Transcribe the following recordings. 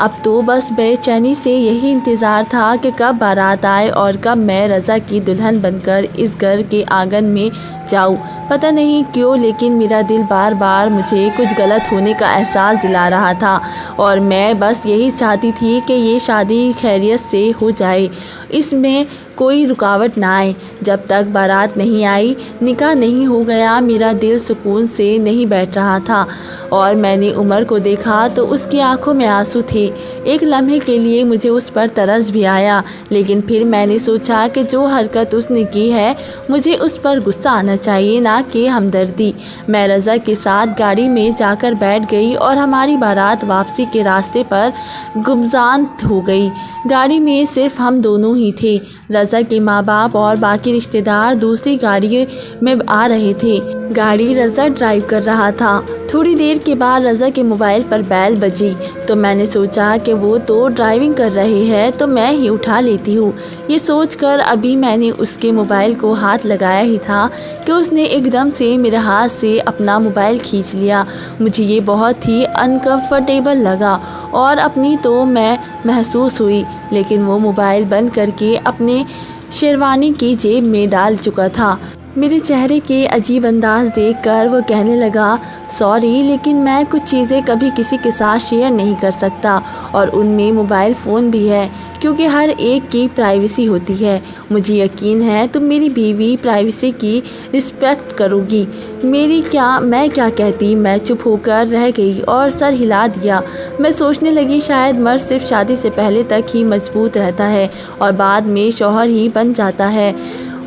اب تو بس بے چینی سے یہی انتظار تھا کہ کب بارات آئے اور کب میں رضا کی دلہن بن کر اس گھر کے آنگن میں جاؤں۔ پتہ نہیں کیوں لیکن میرا دل بار بار مجھے کچھ غلط ہونے کا احساس دلا رہا تھا، اور میں بس یہی چاہتی تھی کہ یہ شادی خیریت سے ہو جائے، اس میں کوئی رکاوٹ نہ آئے۔ جب تک بارات نہیں آئی، نکاح نہیں ہو گیا، میرا دل سکون سے نہیں بیٹھ رہا تھا، اور میں نے عمر کو دیکھا تو اس کی آنکھوں میں آنسو تھے۔ ایک لمحے کے لیے مجھے اس پر ترس بھی آیا، لیکن پھر میں نے سوچا کہ جو حرکت اس نے کی ہے مجھے اس پر غصہ آنا چاہیے، نہ کہ ہمدردی۔ میں رضا کے ساتھ گاڑی میں جا کر بیٹھ گئی اور ہماری بارات واپسی کے راستے پر گمزان ہو گئی۔ گاڑی میں صرف ہم دونوں ہی تھے۔ رضا کے ماں باپ اور باقی رشتہ دار دوسری گاڑی میں آ رہے تھے۔ گاڑی رضا ڈرائیو کر رہا تھا۔ تھوڑی دیر کے بعد رضا کے موبائل پر بیل بجی تو میں نے سوچا کہ وہ تو ڈرائیونگ کر رہے ہیں تو میں ہی اٹھا لیتی ہوں۔ یہ سوچ کر ابھی میں نے اس کے موبائل کو ہاتھ لگایا ہی تھا کہ اس نے ایک دم سے میرے ہاتھ سے اپنا موبائل کھینچ لیا۔ مجھے یہ بہت ہی انکمفرٹیبل لگا اور اپنی تو میں محسوس ہوئی، لیکن وہ موبائل بند کر کے اپنے شیروانی کی جیب میں ڈال چکا تھا۔ میرے چہرے کے عجیب انداز دیکھ کر وہ کہنے لگا، سوری لیکن میں کچھ چیزیں کبھی کسی کے ساتھ شیئر نہیں کر سکتا، اور ان میں موبائل فون بھی ہے، کیونکہ ہر ایک کی پرائیویسی ہوتی ہے۔ مجھے یقین ہے تم میری بیوی پرائیویسی کی رسپیکٹ کرو گی۔ میں کیا کہتی؟ میں چپ ہو کر رہ گئی اور سر ہلا دیا۔ میں سوچنے لگی شاید مرد صرف شادی سے پہلے تک ہی مضبوط رہتا ہے اور بعد میں شوہر ہی بن جاتا ہے۔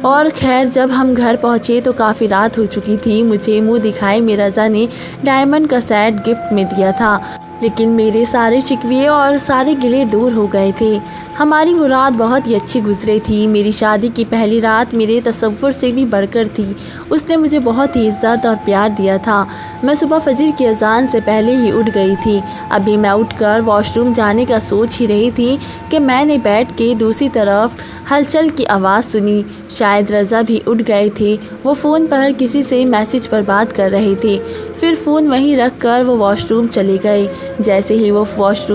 اور خیر جب ہم گھر پہنچے تو کافی رات ہو چکی تھی۔ مجھے منہ دکھائے میں رضا نے ڈائمنڈ کا سیٹ گفٹ میں دیا تھا، لیکن میرے سارے شکوے اور سارے گلے دور ہو گئے تھے۔ ہماری وہ رات بہت ہی اچھی گزرے تھی۔ میری شادی کی پہلی رات میرے تصور سے بھی بڑھ کر تھی۔ اس نے مجھے بہت ہی عزت اور پیار دیا تھا۔ میں صبح فجر کی اذان سے پہلے ہی اٹھ گئی تھی۔ ابھی میں اٹھ کر واش روم جانے کا سوچ ہی رہی تھی کہ میں نے بیٹھ کے دوسری طرف ہلچل کی آواز سنی۔ شاید رضا بھی اٹھ گئے تھے۔ وہ فون پر کسی سے میسج پر بات کر رہے تھے۔ پھر فون وہیں رکھ کر وہ واش روم چلے گئے۔ جیسے ہی وہ واش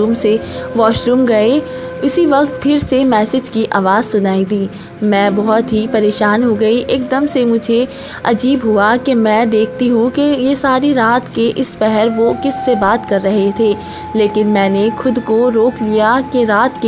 روم گئے اسی وقت پھر سے میسج کی آواز سنائی دی۔ میں بہت ہی پریشان ہو گئی۔ ایک دم سے مجھے عجیب ہوا کہ میں دیکھتی ہوں کہ یہ ساری رات کے اس پہر وہ کس سے بات کر رہے تھے، لیکن میں نے خود کو روک لیا کہ رات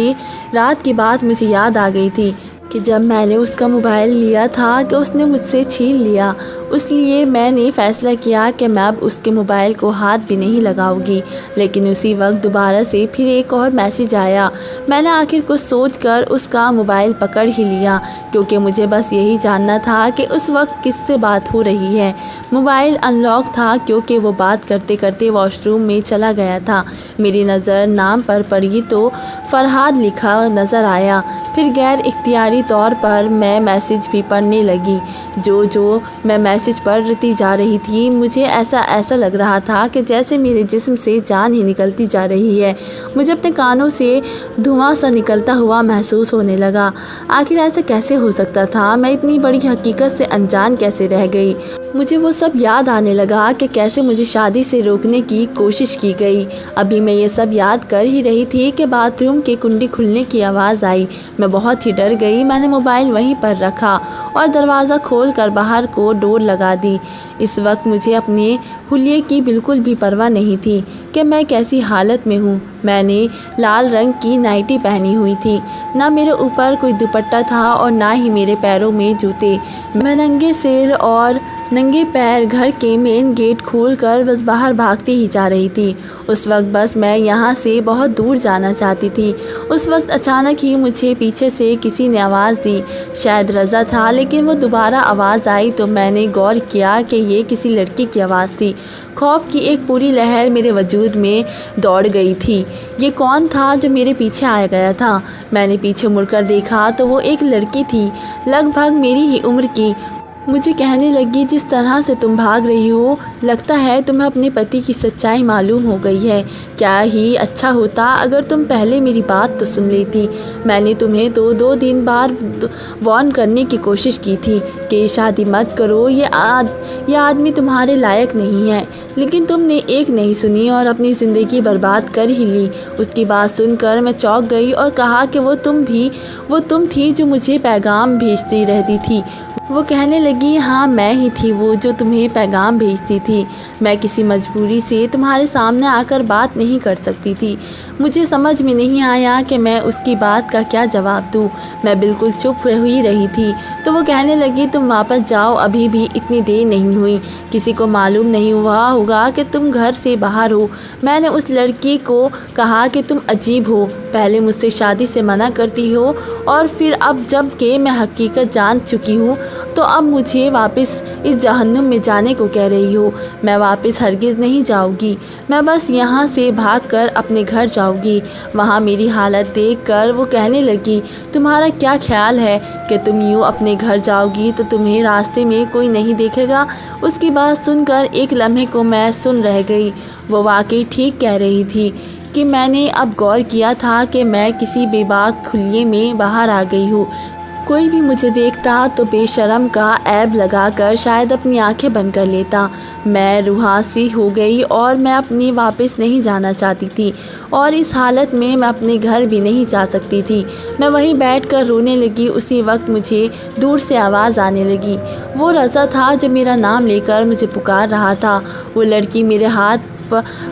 کی بات مجھے یاد آ گئی تھی کہ جب میں نے اس کا موبائل لیا تھا کہ اس نے مجھ سے چھین لیا۔ اس لیے میں نے فیصلہ کیا کہ میں اب اس کے موبائل کو ہاتھ بھی نہیں لگاؤں گی، لیکن اسی وقت دوبارہ سے پھر ایک اور میسج آیا۔ میں نے آخر کچھ سوچ کر اس کا موبائل پکڑ ہی لیا، کیونکہ مجھے بس یہی جاننا تھا کہ اس وقت کس سے بات ہو رہی ہے۔ موبائل ان لاک تھا کیونکہ وہ بات کرتے کرتے واش روم میں چلا گیا تھا۔ میری نظر نام پر پڑی تو فرحاد لکھا نظر آیا۔ پھر غیر اختیاری طور پر میں میسج بھی پڑھنے لگی۔ جو میں میسج پڑھتی جا رہی تھی مجھے ایسا لگ رہا تھا کہ جیسے میرے جسم سے جان ہی نکلتی جا رہی ہے۔ مجھے اپنے کانوں سے دھواں سا نکلتا ہوا محسوس ہونے لگا۔ آخر ایسا کیسے ہو سکتا تھا؟ میں اتنی بڑی حقیقت سے انجان کیسے رہ گئی؟ مجھے وہ سب یاد آنے لگا کہ کیسے مجھے شادی سے روکنے کی کوشش کی گئی۔ ابھی میں یہ سب یاد کر ہی رہی تھی کہ باتھ روم کی کنڈی کھلنے کی آواز آئی۔ میں بہت ہی ڈر گئی۔ میں نے موبائل وہیں پر رکھا اور دروازہ کھول کر باہر کو ڈور لگا دی۔ اس وقت مجھے اپنے حلیے کی بالکل بھی پرواہ نہیں تھی کہ میں کیسی حالت میں ہوں۔ میں نے لال رنگ کی نائٹی پہنی ہوئی تھی، نہ میرے اوپر کوئی دوپٹہ تھا اور نہ ہی میرے پیروں میں جوتے۔ میں ننگے سر اور ننگے پیر گھر کے مین گیٹ کھول کر بس باہر بھاگتی ہی جا رہی تھی۔ اس وقت بس میں یہاں سے بہت دور جانا چاہتی تھی۔ اس وقت اچانک ہی مجھے پیچھے سے کسی نے آواز دی۔ شاید رضا تھا، لیکن وہ دوبارہ آواز آئی تو میں نے غور کیا کہ یہ کسی لڑکی کی آواز تھی۔ خوف کی ایک پوری لہر میرے وجود میں دوڑ گئی تھی۔ یہ کون تھا جو میرے پیچھے آ گیا تھا؟ میں نے پیچھے مڑ کر دیکھا تو وہ ایک لڑکی تھی، لگ بھگ میری ہی عمر کی۔ مجھے کہنے لگی، جس طرح سے تم بھاگ رہی ہو لگتا ہے تمہیں اپنے پتی کی سچائی معلوم ہو گئی ہے۔ کیا ہی اچھا ہوتا اگر تم پہلے میری بات تو سن لیتی۔ میں نے تمہیں تو 2 بار وارن کرنے کی کوشش کی تھی کہ شادی مت کرو، یہ آدمی تمہارے لائق نہیں ہے، لیکن تم نے ایک نہیں سنی اور اپنی زندگی برباد کر ہی لی۔ اس کی بات سن کر میں چونک گئی اور کہا کہ وہ تم تھی جو مجھے پیغام بھیجتی رہتی تھی۔ وہ کہنے لگی، ہاں میں ہی تھی وہ جو تمہیں پیغام بھیجتی تھی۔ میں کسی مجبوری سے تمہارے سامنے آ کر بات نہیں کر سکتی تھی۔ مجھے سمجھ میں نہیں آیا کہ میں اس کی بات کا کیا جواب دوں۔ میں بالکل چپ ہوئی رہی تھی۔ تو وہ کہنے لگی، تم واپس جاؤ، ابھی بھی اتنی دیر نہیں ہوئی، کسی کو معلوم نہیں ہوا ہوگا کہ تم گھر سے باہر ہو۔ میں نے اس لڑکی کو کہا کہ تم عجیب ہو، پہلے مجھ سے شادی سے منع کرتی ہو اور پھر اب جب کہ میں حقیقت جان چکی ہوں تو اب مجھے واپس اس جہنم میں جانے کو کہہ رہی ہو۔ میں واپس ہرگز نہیں جاؤں گی، میں بس یہاں سے بھاگ کر اپنے گھر جاؤں گی۔ وہاں میری حالت دیکھ کر وہ کہنے لگی، تمہارا کیا خیال ہے کہ تم یوں اپنے گھر جاؤ گی تو تمہیں راستے میں کوئی نہیں دیکھے گا؟ اس کی بات سن کر ایک لمحے کو میں سن رہ گئی۔ وہ واقعی ٹھیک کہہ رہی تھی کہ میں نے اب غور کیا تھا کہ میں کسی بے باک خلیے میں باہر آ گئی ہوں۔ کوئی بھی مجھے دیکھتا تو بے شرم کا عیب لگا کر شاید اپنی آنکھیں بند کر لیتا۔ میں رہا سی ہو گئی اور میں اپنے واپس نہیں جانا چاہتی تھی، اور اس حالت میں میں اپنے گھر بھی نہیں جا سکتی تھی۔ میں وہیں بیٹھ کر رونے لگی۔ اسی وقت مجھے دور سے آواز آنے لگی۔ وہ رضا تھا جو میرا نام لے کر مجھے پکار رہا تھا۔ وہ لڑکی میرے ہاتھ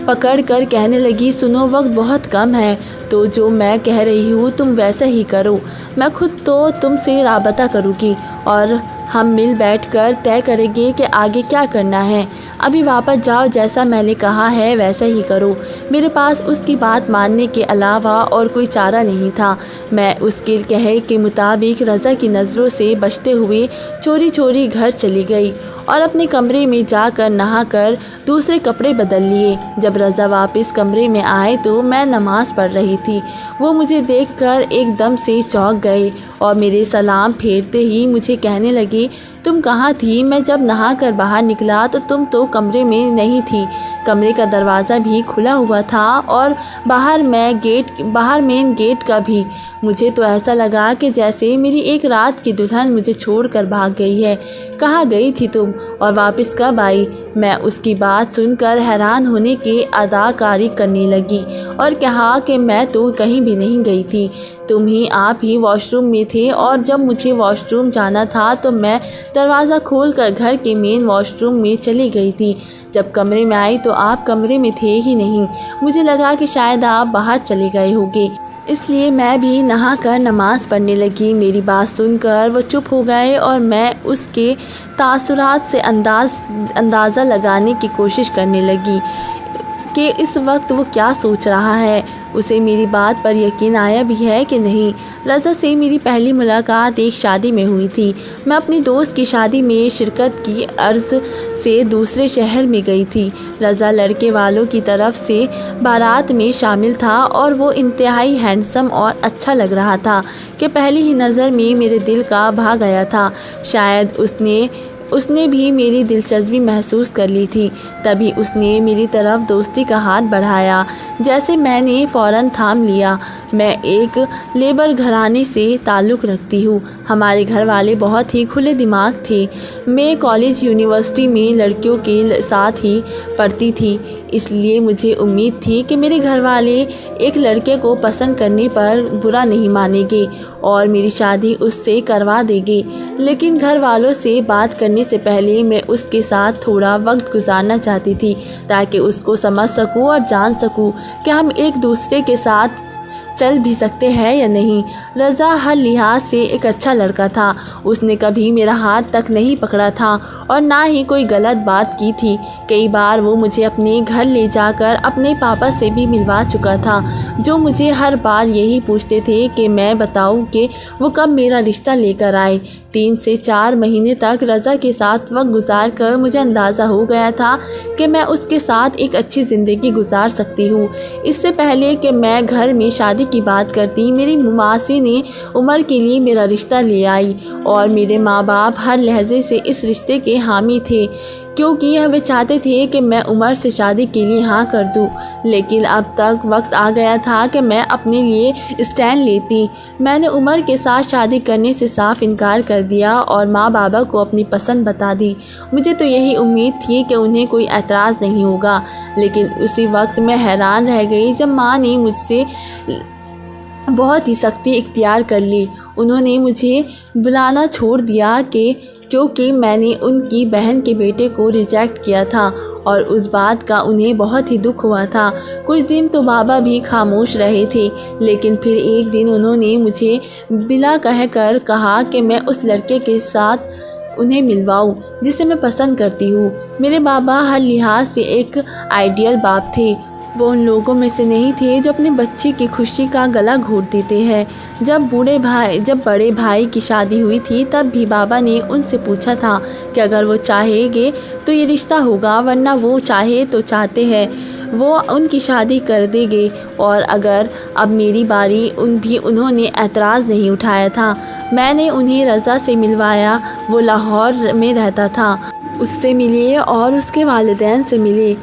پکڑ کر کہنے لگی، سنو، وقت بہت کم ہے، تو جو میں کہہ رہی ہوں تم ویسا ہی کرو۔ میں خود تو تم سے رابطہ کروں گی اور ہم مل بیٹھ کر طے کریں گے کہ آگے کیا کرنا ہے۔ ابھی واپس جاؤ، جیسا میں نے کہا ہے ویسا ہی کرو۔ میرے پاس اس کی بات ماننے کے علاوہ اور کوئی چارہ نہیں تھا۔ میں اس کے کہے کے مطابق رضا کی نظروں سے بچتے ہوئے چوری چوری گھر چلی گئی اور اپنے کمرے میں جا کر نہا کر دوسرے کپڑے بدل لیے۔ جب رضا واپس کمرے میں آئے تو میں نماز پڑھ رہی تھی۔ وہ مجھے دیکھ کر ایک دم سے چونک گئے اور میرے سلام پھیرتے ہی مجھے کہنے لگے، تم کہاں تھی؟ میں جب نہا کر باہر نکلا تو تم تو کمرے میں نہیں تھی۔ کمرے کا دروازہ بھی کھلا ہوا تھا اور باہر مین گیٹ کا بھی۔ مجھے تو ایسا لگا کہ جیسے میری ایک رات کی دلہن مجھے چھوڑ کر بھاگ گئی ہے۔ کہاں گئی تھی تم اور واپس کب آئی؟ میں اس کی بات سن کر حیران ہونے کی اداکاری کرنے لگی اور کہا کہ میں تو کہیں بھی نہیں گئی تھی، آپ ہی واش روم میں تھے، اور جب مجھے واش روم جانا تھا تو میں دروازہ کھول کر گھر کے مین واش روم میں چلی گئی تھی۔ جب کمرے میں آئی تو آپ کمرے میں تھے ہی نہیں۔ مجھے لگا کہ شاید آپ باہر چلے گئے ہوں گے، اس لیے میں بھی نہا کر نماز پڑھنے لگی۔ میری بات سن کر وہ چپ ہو گئے اور میں اس کے تاثرات سے اندازہ لگانے کی کوشش کرنے لگی کہ اس وقت وہ کیا سوچ رہا ہے۔ اسے میری بات پر یقین آیا بھی ہے کہ نہیں۔ رضا سے میری پہلی ملاقات ایک شادی میں ہوئی تھی۔ میں اپنی دوست کی شادی میں شرکت کی غرض سے دوسرے شہر میں گئی تھی۔ رضا لڑکے والوں کی طرف سے بارات میں شامل تھا اور وہ انتہائی ہینڈسم اور اچھا لگ رہا تھا کہ پہلی ہی نظر میں میرے دل کا بھا گیا تھا۔ شاید اس نے بھی میری دلچسپی محسوس کر لی تھی، تبھی اس نے میری طرف دوستی کا ہاتھ بڑھایا، جیسے میں نے فوراً تھام لیا۔ میں ایک لیبر گھرانے سے تعلق رکھتی ہوں۔ ہمارے گھر والے بہت ہی کھلے دماغ تھے۔ میں کالج یونیورسٹی میں لڑکیوں کے ساتھ ہی پڑھتی تھی، اس لیے مجھے امید تھی کہ میرے گھر والے ایک لڑکے کو پسند کرنے پر برا نہیں مانیں گے اور میری شادی اس سے کروا دیں گے، لیکن گھر والوں سے بات کرنے سے پہلے میں اس کے ساتھ تھوڑا وقت گزارنا چاہتی تھی تاکہ اس کو سمجھ سکوں اور جان سکوں کہ ہم ایک دوسرے کے ساتھ چل بھی سکتے ہیں یا نہیں۔ رضا ہر لحاظ سے ایک اچھا لڑکا تھا۔ اس نے کبھی میرا ہاتھ تک نہیں پکڑا تھا اور نہ ہی کوئی غلط بات کی تھی۔ کئی بار وہ مجھے اپنے گھر لے جا کر اپنے پاپا سے بھی ملوا چکا تھا، جو مجھے ہر بار یہی پوچھتے تھے کہ میں بتاؤں کہ وہ کب میرا رشتہ لے کر آئے۔ 3 سے 4 مہینے تک رضا کے ساتھ وقت گزار کر مجھے اندازہ ہو گیا تھا کہ میں اس کے ساتھ ایک اچھی زندگی گزار سکتی ہوں۔ اس سے پہلے کہ میں گھر میں شادی کی بات کرتی میری ماسی نے عمر کے لیے میرا رشتہ لے آئی، اور میرے ماں باپ ہر لحظے سے اس رشتے کے حامی تھے، کیونکہ وہ چاہتے تھے کہ میں عمر سے شادی کے لیے ہاں کر دوں۔ لیکن اب تک وقت آ گیا تھا کہ میں اپنے لیے اسٹینڈ لیتی۔ میں نے عمر کے ساتھ شادی کرنے سے صاف انکار کر دیا اور ماں بابا کو اپنی پسند بتا دی۔ مجھے تو یہی امید تھی کہ انہیں کوئی اعتراض نہیں ہوگا، لیکن اسی وقت میں حیران رہ گئی جب ماں نے مجھ سے بہت ہی سختی اختیار کر لی۔ انہوں نے مجھے بلانا چھوڑ دیا کیونکہ میں نے ان کی بہن کے بیٹے کو ریجیکٹ کیا تھا، اور اس بات کا انہیں بہت ہی دکھ ہوا تھا۔ کچھ دن تو بابا بھی خاموش رہے تھے، لیکن پھر ایک دن انہوں نے مجھے بلا کہہ کر کہا کہ میں اس لڑکے کے ساتھ انہیں ملواؤں جسے میں پسند کرتی ہوں۔ میرے بابا ہر لحاظ سے ایک آئیڈیل باپ تھے۔ وہ ان لوگوں میں سے نہیں تھے جو اپنے بچے کی خوشی کا گلا گھونٹ دیتے ہیں۔ جب بڑے بھائی کی شادی ہوئی تھی تب بھی بابا نے ان سے پوچھا تھا کہ اگر وہ چاہیں گے تو یہ رشتہ ہوگا، ورنہ وہ چاہے تو چاہتے ہیں وہ ان کی شادی کر دیں گے۔ اور اگر اب میری باری انہوں نے اعتراض نہیں اٹھایا تھا۔ میں نے انہیں رضا سے ملوایا، وہ لاہور میں رہتا تھا، اس سے ملے اور اس کے والدین سے ملے،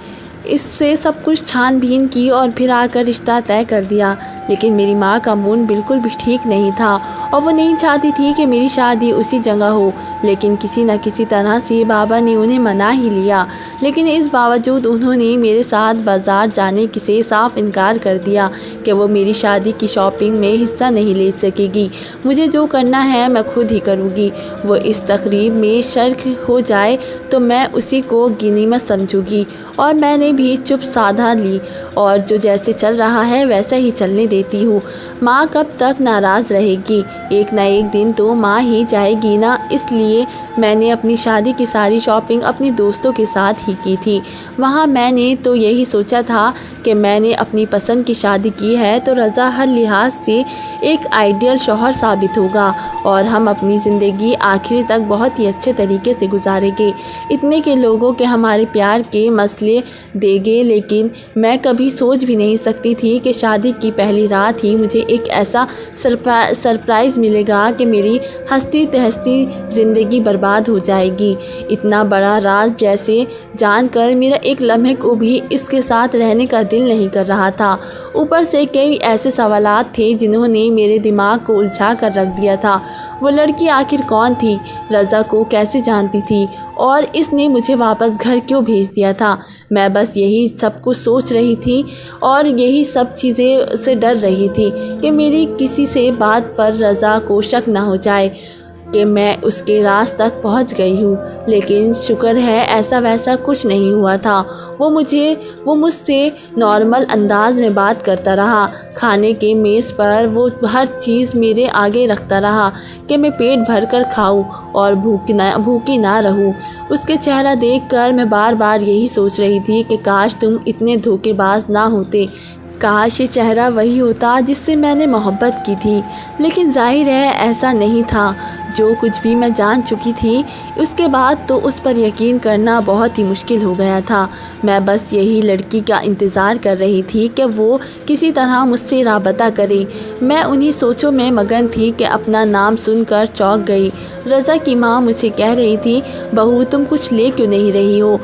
اس سے سب کچھ چھان بین کی اور پھر آ کر رشتہ طے کر دیا۔ لیکن میری ماں کا مون بالکل بھی ٹھیک نہیں تھا اور وہ نہیں چاہتی تھی کہ میری شادی اسی جگہ ہو، لیکن کسی نہ کسی طرح سے بابا نے انہیں منا ہی لیا۔ لیکن اس باوجود انہوں نے میرے ساتھ بازار جانے سے صاف انکار کر دیا کہ وہ میری شادی کی شاپنگ میں حصہ نہیں لے سکے گی، مجھے جو کرنا ہے میں خود ہی کروں گی۔ وہ اس تقریب میں شریک ہو جائے تو میں اسی کو غنیمت سمجھوں گی، اور میں نے بھی چپ سادھ لی اور جو جیسے چل رہا ہے ویسا ہی چلنے دیتی ہوں۔ ماں کب تک ناراض رہے گی؟ ایک نہ ایک دن تو ماں ہی جائے گی نا۔ اس لیے میں نے اپنی شادی کی ساری شاپنگ اپنی دوستوں کے ساتھ ہی کی تھی۔ وہاں میں نے تو یہی سوچا تھا کہ میں نے اپنی پسند کی شادی کی ہے تو رضا ہر لحاظ سے ایک آئیڈیل شوہر ثابت ہوگا اور ہم اپنی زندگی آخری تک بہت ہی اچھے طریقے سے گزاریں گے، اتنے کے لوگوں کے ہمارے پیار کے مسئلے دیں گے۔ لیکن میں کبھی سوچ بھی نہیں سکتی تھی کہ شادی کی پہلی رات ہی مجھے ایک ایسا سرپرائز ملے گا کہ میری ہستی تہستی زندگی برباد ہو جائے گی۔ اتنا بڑا راز جیسے جان کر میرا ایک لمحے کو بھی اس کے ساتھ رہنے کا دل نہیں کر رہا تھا۔ اوپر سے کئی ایسے سوالات تھے جنہوں نے میرے دماغ کو الجھا کر رکھ دیا تھا۔ وہ لڑکی آخر کون تھی؟ رضا کو کیسے جانتی تھی؟ اور اس نے مجھے واپس گھر کیوں بھیج دیا تھا؟ میں بس یہی سب کچھ سوچ رہی تھی اور یہی سب چیزیں سے ڈر رہی تھی کہ میری کسی سے بات پر رضا کو شک نہ ہو جائے کہ میں اس کے راز تک پہنچ گئی ہوں۔ لیکن شکر ہے ایسا ویسا کچھ نہیں ہوا تھا۔ وہ مجھ سے نارمل انداز میں بات کرتا رہا۔ کھانے کے میز پر وہ ہر چیز میرے آگے رکھتا رہا کہ میں پیٹ بھر کر کھاؤں اور بھوکی نہ رہوں۔ اس کے چہرہ دیکھ کر میں بار بار یہی سوچ رہی تھی کہ کاش تم اتنے دھوکے باز نہ ہوتے، کاش یہ چہرہ وہی ہوتا جس سے میں نے محبت کی تھی۔ لیکن ظاہر ہے ایسا نہیں تھا۔ جو کچھ بھی میں جان چکی تھی اس کے بعد تو اس پر یقین کرنا بہت ہی مشکل ہو گیا تھا۔ میں بس یہی لڑکی کا انتظار کر رہی تھی کہ وہ کسی طرح مجھ سے رابطہ کرے۔ میں انہی سوچوں میں مگن تھی کہ اپنا نام سن کر چونک گئی۔ رضا کی ماں مجھے کہہ رہی تھی، بہو تم کچھ لے کیوں نہیں رہی ہو؟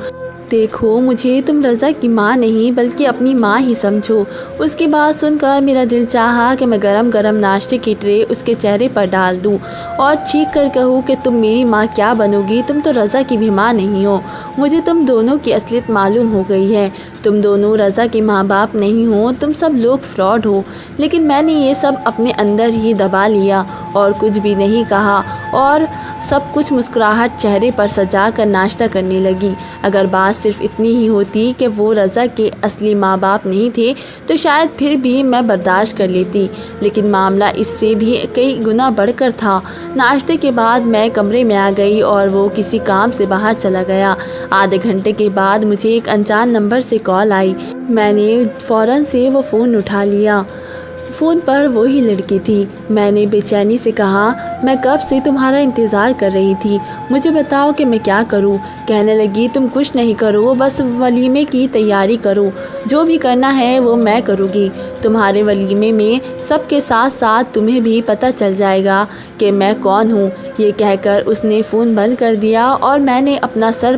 دیکھو مجھے تم رضا کی ماں نہیں بلکہ اپنی ماں ہی سمجھو۔ اس کی بات سن کر میرا دل چاہا کہ میں گرم گرم ناشتے کی ٹرے اس کے چہرے پر ڈال دوں اور چیخ کر کہوں کہ تم میری ماں کیا بنو گی، تم تو رضا کی بھی ماں نہیں ہو۔ مجھے تم دونوں کی اصلیت معلوم ہو گئی ہے، تم دونوں رضا کے ماں باپ نہیں ہو، تم سب لوگ فراڈ ہو۔ لیکن میں نے یہ سب اپنے اندر ہی دبا لیا اور کچھ بھی نہیں کہا اور سب کچھ مسکراہٹ چہرے پر سجا کر ناشتہ کرنے لگی۔ اگر بات صرف اتنی ہی ہوتی کہ وہ رضا کے اصلی ماں باپ نہیں تھے تو شاید پھر بھی میں برداشت کر لیتی، لیکن معاملہ اس سے بھی کئی گنا بڑھ کر تھا۔ ناشتے کے بعد میں کمرے میں آ گئی اور وہ کسی کام سے باہر چلا گیا۔ آدھے گھنٹے کے بعد مجھے ایک انجان نمبر سے کال آئی۔ میں نے فوراً سے وہ فون اٹھا لیا۔ فون پر وہی لڑکی تھی۔ میں نے بے چینی سے کہا، میں کب سے تمہارا انتظار کر رہی تھی، مجھے بتاؤ کہ میں کیا کروں۔ کہنے لگی تم کچھ نہیں کرو، بس ولیمے کی تیاری کرو، جو بھی کرنا ہے وہ میں کروں گی۔ تمہارے ولیمے میں سب کے ساتھ ساتھ تمہیں بھی پتہ چل جائے گا کہ میں کون ہوں۔ یہ کہہ کر اس نے فون بند کر دیا اور میں نے اپنا سر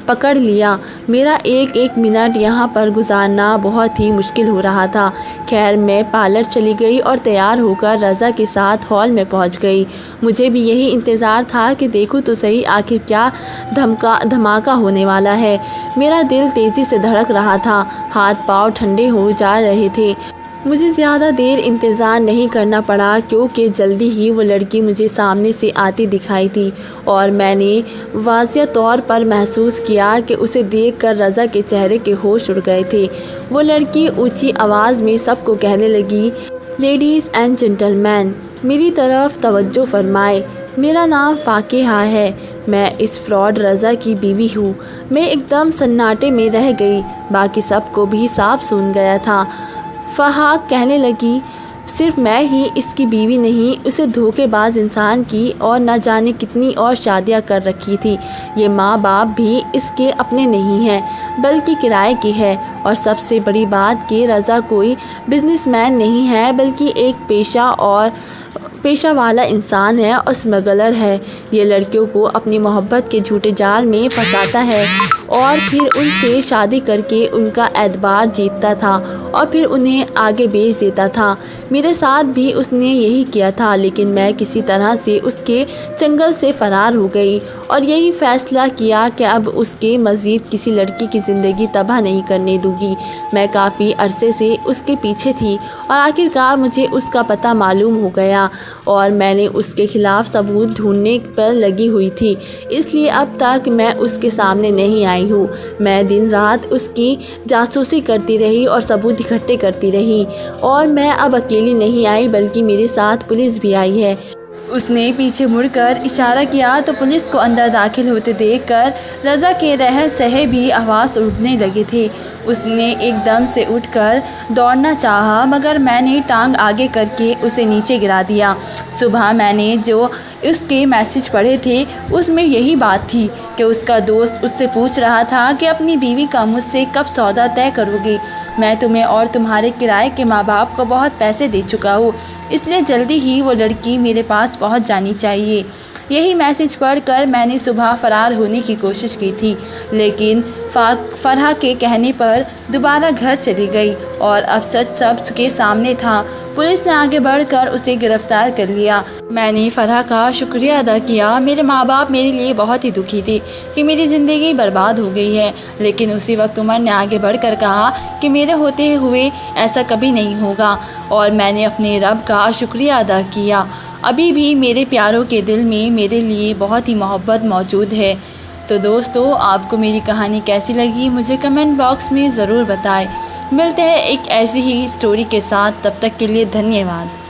پکڑ لیا۔ میرا ایک ایک منٹ یہاں پر گزارنا بہت ہی مشکل ہو رہا تھا۔ خیر میں پارلر چلی گئی اور تیار ہو کر رضا کے ساتھ ہال میں پہنچ گئی۔ مجھے بھی یہی انتظار تھا کہ دیکھوں تو صحیح آخر کیا دھماکہ ہونے والا ہے۔ میرا دل تیزی سے دھڑک رہا تھا، ہاتھ پاؤں ٹھنڈے ہو جا رہے تھے۔ مجھے زیادہ دیر انتظار نہیں کرنا پڑا کیونکہ جلدی ہی وہ لڑکی مجھے سامنے سے آتی دکھائی تھی اور میں نے واضح طور پر محسوس کیا کہ اسے دیکھ کر رضا کے چہرے کے ہوش اڑ گئے تھے۔ وہ لڑکی اونچی آواز میں سب کو کہنے لگی، لیڈیز اینڈ جینٹل مین، میری طرف توجہ فرمائیں، میرا نام فاقیہ ہے، میں اس فراڈ رضا کی بیوی ہوں۔ میں ایک دم سناٹے میں رہ گئی، باقی سب کو بھی صاف سن گیا تھا۔ فاقیہ کہنے لگی، صرف میں ہی اس کی بیوی نہیں، اسے دھوکے باز انسان کی اور نہ جانے کتنی اور شادیاں کر رکھی تھی۔ یہ ماں باپ بھی اس کے اپنے نہیں ہیں بلکہ کرائے کی ہے، اور سب سے بڑی بات کہ رضا کوئی بزنس مین نہیں ہے بلکہ ایک پیشہ والا انسان ہے اور اسمگلر ہے۔ یہ لڑکیوں کو اپنی محبت کے جھوٹے جال میں پھنساتا ہے اور پھر ان سے شادی کر کے ان کا اعتبار جیتتا تھا اور پھر انہیں آگے بیچ دیتا تھا۔ میرے ساتھ بھی اس نے یہی کیا تھا، لیکن میں کسی طرح سے اس کے چنگل سے فرار ہو گئی اور یہی فیصلہ کیا کہ اب اس کے مزید کسی لڑکی کی زندگی تباہ نہیں کرنے دوں گی۔ میں کافی عرصے سے اس کے پیچھے تھی اور آخرکار مجھے اس کا پتہ معلوم ہو گیا اور میں نے اس کے خلاف ثبوت ڈھونڈنے پر لگی ہوئی تھی، اس لیے اب تک میں اس کے سامنے نہیں آئی ہوں۔ میں دن رات اس کی جاسوسی کرتی رہی اور ثبوت اکٹھے کرتی رہی، اور میں اب اکیلی نہیں آئی بلکہ میرے ساتھ پولیس بھی آئی ہے۔ اس نے پیچھے مڑ کر اشارہ کیا تو پولیس کو اندر داخل ہوتے دیکھ کر رضا کے رہن سہے بھی آواز اٹھنے لگے تھے۔ اس نے ایک دم سے اٹھ کر دوڑنا چاہا مگر میں نے ٹانگ آگے کر کے اسے نیچے گرا دیا۔ صبح میں نے جو اس کے میسج پڑھے تھے اس میں یہی بات تھی کہ اس کا دوست اس سے پوچھ رہا تھا کہ اپنی بیوی کا مجھ سے کب سودا طے کرو گے۔ میں تمہیں اور تمہارے کرائے کے ماں باپ کو بہت پیسے دے چکا ہوں، اس لیے جلدی ہی وہ لڑکی میرے پاس پہنچ جانی چاہیے۔ یہی میسج پڑھ کر میں نے صبح فرار ہونے کی کوشش کی تھی، لیکن فرحہ کے کہنے پر دوبارہ گھر چلی گئی اور اب سچ سب کے سامنے تھا۔ پولیس نے آگے بڑھ کر اسے گرفتار کر لیا۔ میں نے فرحہ کا شکریہ ادا کیا۔ میرے ماں باپ میرے لیے بہت ہی دکھی تھے کہ میری زندگی برباد ہو گئی ہے، لیکن اسی وقت عمر نے آگے بڑھ کر کہا کہ میرے ہوتے ہوئے ایسا کبھی نہیں ہوگا، اور میں نے اپنے رب کا شکریہ ادا کیا۔ ابھی بھی میرے پیاروں کے دل میں میرے لیے بہت ہی محبت موجود ہے۔ تو دوستو، آپ کو میری کہانی کیسی لگی مجھے کمنٹ باکس میں ضرور بتائیں۔ ملتے ہیں ایک ایسی ہی سٹوری کے ساتھ، تب تک کے لیے دھنیہ واد۔